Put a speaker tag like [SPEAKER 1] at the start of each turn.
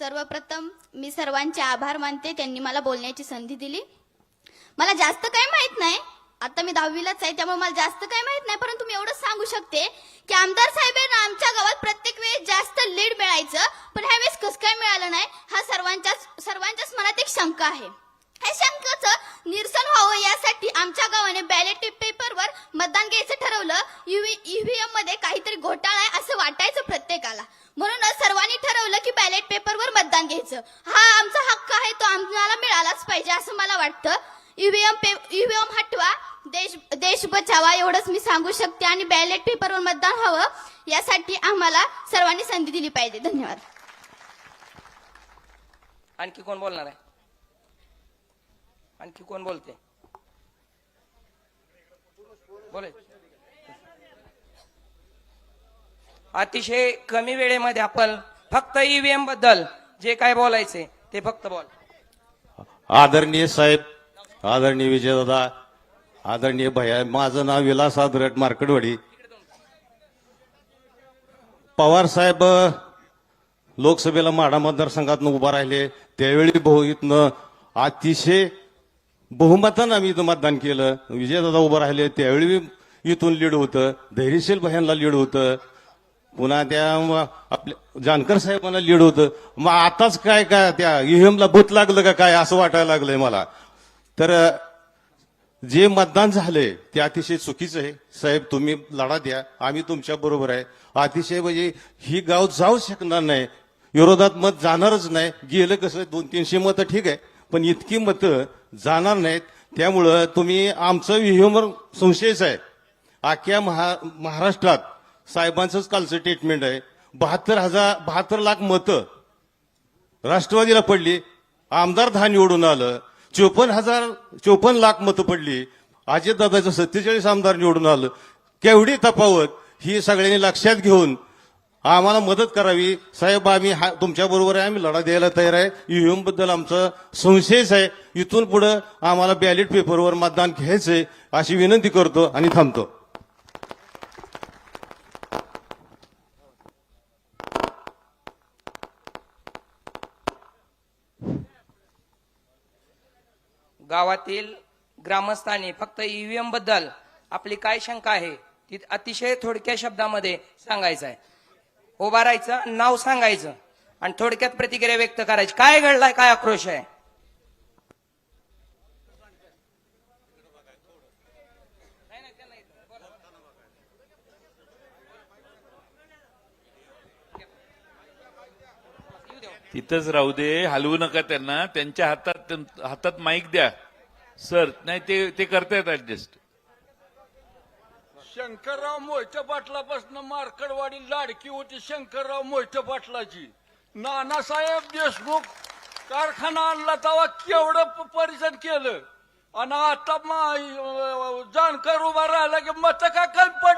[SPEAKER 1] सर्वप्रथम मी सर्वांचे आभार मानते, त्यांनी मला बोलण्याची संधी दिली. मला जास्त काही माहित नाही, आता मी 10वीलाच आहे त्यामुळे मला जास्त काही माहित नाही, परंतु मी एवढंच सांगू शकते की आमदार साहेबांना आमच्या गावात प्रत्येक वेळेस जास्त लीड मिळायचं, पण ह्यावेळेस कसं काय मिळालं नाही हा सर्वांच्याच मनात एक शंका आहे. या शंकाचं निरसन व्हावं यासाठी आमच्या गावाने बॅलेट पेपरवर मतदान घ्यायचं ठरवलं. ईव्हीएम मध्ये काहीतरी घोटाळा आहे असं वाटायचं प्रत्येकाला, म्हणूनच सर्वांनी ठरवलं की बॅलेट पेपरवर मतदान घ्यायचं. हा आमचा हक्क आहे, तो आम्हाला मिळालाच पाहिजे असं मला वाटतं. ईव्हीएम हटवा, देश बचावा एवढंच मी सांगू शकते, आणि बॅलेट पेपरवर मतदान व्हावं यासाठी आम्हाला सर्वांनी संधी दिली पाहिजे. धन्यवाद.
[SPEAKER 2] आणखी कोण बोलणार आहे? आणखी कोण बोलते? बोले. अतिशय कमी वेळेमध्ये आपण फक्त ईव्हीएम बद्दल जे काय बोलायचे ते फक्त बोल.
[SPEAKER 3] आदरणीय साहेब, आदरणीय विजयदादा, आदरणीय भैया, माझं नाव विलास आदरट, मार्कडवाडी. पवार साहेब लोकसभेला माढा मतदारसंघातून उभा राहिले त्यावेळी इथनं अतिशय बहुमतानं आम्ही इथं मतदान केलं. विजयदादा उभं राहिले त्यावेळी इथून लीड होतं, धैर्यशील भयांना लीड होतं, पुन्हा त्या आपल्या जानकर साहेबांना लीड होतं. मग आताच काय त्या ईव्हीएमला भूत लागलं का काय असं वाटायला लागलंय मला. तर जे मतदान झालंय ते अतिशय चुकीचं आहे. साहेब तुम्ही लढा द्या, आम्ही तुमच्या बरोबर आहे. अतिशय म्हणजे ही गाव जाऊ शकणार नाही, विरोधात मत जाणारच नाही. गेलं कसं 200-300 मतं ठीक आहे, पण इतकी मतं जाणार नाहीत. त्यामुळं तुम्ही आमचं ईव्हीएमवर संशयच आहे. अख्ख्या महाराष्ट्रात साहेबांचंच कालचं स्टेटमेंट आहे. 72 लाख मतं राष्ट्रवादीला पडली, आमदार 10 निवडून आलं. 54 लाख मतं पडली, अजितदादाचं 47 आमदार निवडून आलं. केवढी तफावत ही सगळ्यांनी लक्षात घेऊन आम्हाला मदत करावी. साहेब आम्ही तुमच्या बरोबर आहे, आम्ही लढा द्यायला तयार आहे. ईव्हीएम बद्दल आमचा संशयच आहे. इथून पुढे आम्हाला बॅलेट पेपरवर मतदान घ्यायचंय अशी विनंती करतो आणि थांबतो.
[SPEAKER 2] गावातील ग्रामस्थांनी फक्त ईव्हीएम बद्दल आपली काय शंका आहे ती अतिशय थोडक्या शब्दामध्ये सांगायचं आहे. उभा राहायचं, नाव सांगायचं आणि थोडक्यात प्रतिक्रिया व्यक्त करायची. काय घडलाय, काय आक्रोश आहे?
[SPEAKER 4] तिथंच राहू दे, हलवू नका त्यांना. त्यांच्या हातात माईक द्या सर. नाही ते करतायत ऍडजस्ट.
[SPEAKER 5] शंकरराव मोहिते पाटलापासून मार्कडवाडी लाडकी होती शंकरराव मोहिते पाटलाची. नानासाहेब देशमुख कारखाना आणला तेव्हा केवढं परिषद केलं, आणि आता जानकर उभा राहिला की मत का कमी